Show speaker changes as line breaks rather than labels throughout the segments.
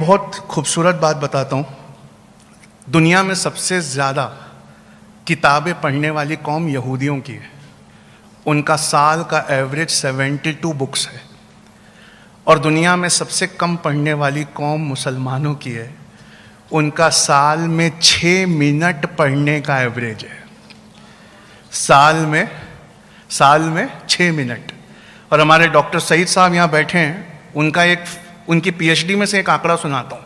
बहुत खूबसूरत बात बताता हूँ। दुनिया में सबसे ज़्यादा किताबें पढ़ने वाली कौम यहूदियों की है। उनका साल का एवरेज 72 बुक्स है। और दुनिया में सबसे कम पढ़ने वाली कौम मुसलमानों की है। उनका साल में 6 मिनट पढ़ने का एवरेज है। साल में 6 मिनट। और हमारे डॉक्टर सईद साहब यहाँ बैठे हैं, उनकी पीएचडी में से एक आंकड़ा सुनाता हूँ।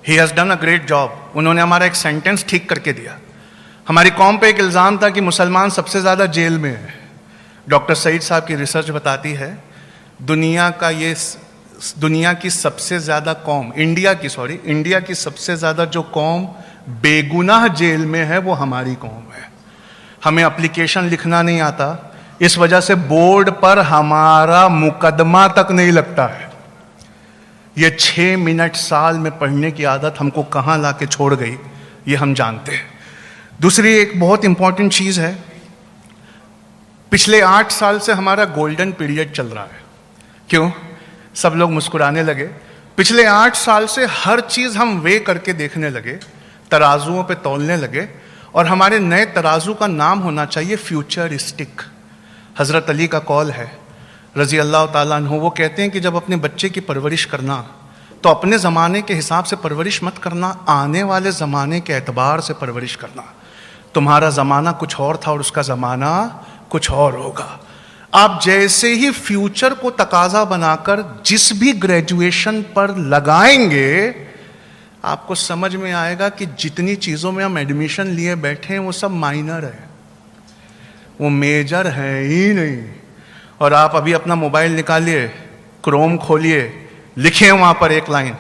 He has done a great job. उन्होंने हमारा एक सेंटेंस ठीक करके दिया। हमारी कौम पे एक इल्ज़ाम था कि मुसलमान सबसे ज़्यादा जेल में है। डॉक्टर सईद साहब की रिसर्च बताती है दुनिया की सबसे ज़्यादा कौम, इंडिया की सबसे ज़्यादा जो कौम बेगुनाह जेल में है वो हमारी कौम है। हमें एप्लीकेशन लिखना नहीं आता, इस वजह से बोर्ड पर हमारा मुकदमा तक नहीं लगता है। ये 6 मिनट साल में पढ़ने की आदत हमको कहाँ ला के छोड़ गई, ये हम जानते हैं। दूसरी एक बहुत इंपॉर्टेंट चीज़ है, पिछले 8 साल से हमारा गोल्डन पीरियड चल रहा है। क्यों? सब लोग मुस्कुराने लगे। पिछले 8 साल से हर चीज़ हम वे करके देखने लगे, तराजुओं पे तौलने लगे, और हमारे नए तराजू का नाम होना चाहिए फ्यूचरिस्टिक। हज़रत अली का कौल है रज़ी अल्लाह ताला अन्हु, वो कहते हैं कि जब अपने बच्चे की परवरिश करना तो अपने ज़माने के हिसाब से परवरिश मत करना, आने वाले ज़माने के एतबार से परवरिश करना। तुम्हारा ज़माना कुछ और था और उसका ज़माना कुछ और होगा। आप जैसे ही फ्यूचर को तकाजा बनाकर जिस भी ग्रेजुएशन पर लगाएंगे, आपको समझ में आएगा कि जितनी चीज़ों में हम एडमिशन लिए बैठे हैं वो सब माइनर है, वो मेजर है ही नहीं। और आप अभी अपना मोबाइल निकालिए, क्रोम खोलिए, लिखे वहाँ पर एक लाइन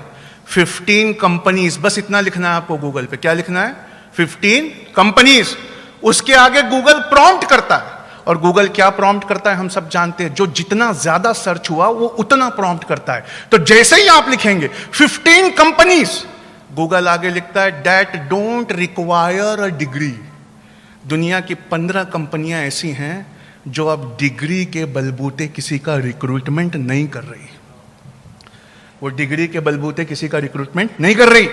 15 कंपनीज, बस इतना लिखना है आपको गूगल पे। क्या लिखना है? 15 कंपनीज। उसके आगे गूगल प्रॉम्प्ट करता है, और गूगल क्या प्रॉम्प्ट करता है हम सब जानते हैं। जो जितना ज्यादा सर्च हुआ वो उतना प्रॉम्प्ट करता है। तो जैसे ही आप लिखेंगे 15 कंपनीज, गूगल आगे लिखता है that don't require a degree. दुनिया की 15 कंपनियां ऐसी हैं जो अब डिग्री के बलबूते किसी का रिक्रूटमेंट नहीं कर रही। वो डिग्री के बलबूते किसी का रिक्रूटमेंट नहीं कर रही।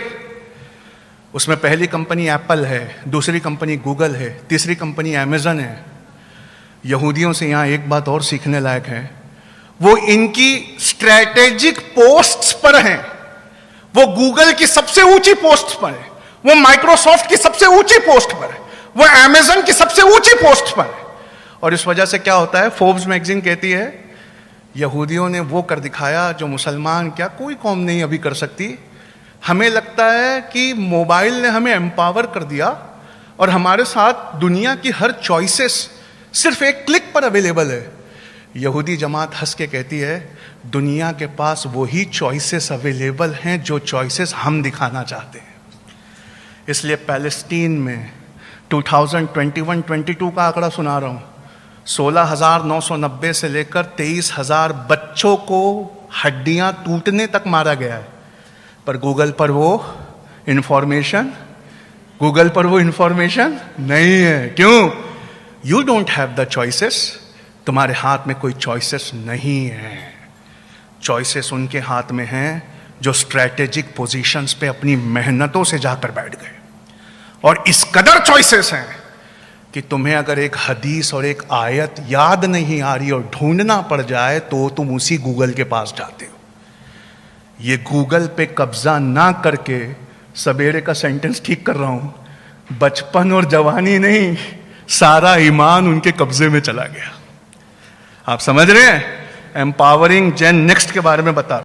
उसमें पहली कंपनी एप्पल है, दूसरी कंपनी गूगल है, तीसरी कंपनी अमेजन है। यहूदियों से यहां एक बात और सीखने लायक है, वो इनकी स्ट्रैटेजिक पोस्ट्स पर हैं। वो गूगल की सबसे ऊंची पोस्ट पर है, वो माइक्रोसॉफ्ट की सबसे ऊंची पोस्ट पर है, वो अमेजन की सबसे ऊंची पोस्ट पर है। और इस वजह से क्या होता है, फोर्ब्स मैगजीन कहती है यहूदियों ने वो कर दिखाया जो मुसलमान क्या कोई कौम नहीं अभी कर सकती। हमें लगता है कि मोबाइल ने हमें एम्पावर कर दिया और हमारे साथ दुनिया की हर चॉइसेस सिर्फ एक क्लिक पर अवेलेबल है। यहूदी जमात हंस के कहती है दुनिया के पास वही चॉइसेस अवेलेबल हैं जो चॉइसेस हम दिखाना चाहते हैं। इसलिए पैलेस्टीन में 2021-22 का आंकड़ा सुना रहा हूं, 16,990 से लेकर 23,000 बच्चों को हड्डियां टूटने तक मारा गया है। पर गूगल पर वो इंफॉर्मेशन नहीं है। क्यों? You don't have the choices. तुम्हारे हाथ में कोई चॉइसेस नहीं है। चॉइसेस उनके हाथ में हैं जो स्ट्रैटेजिक पोजीशंस पे अपनी मेहनतों से जाकर बैठ गए। और इस कदर चॉइसेस हैं कि तुम्हें अगर एक हदीस और एक आयत याद नहीं आ रही और ढूंढना पड़ जाए तो तुम उसी गूगल के पास जाते हो। ये गूगल पे कब्जा ना करके, सवेरे का सेंटेंस ठीक कर रहा हूं, बचपन और जवानी नहीं, सारा ईमान उनके कब्जे में चला गया। आप समझ रहे हैं? एम्पावरिंग जेन नेक्स्ट के बारे में बता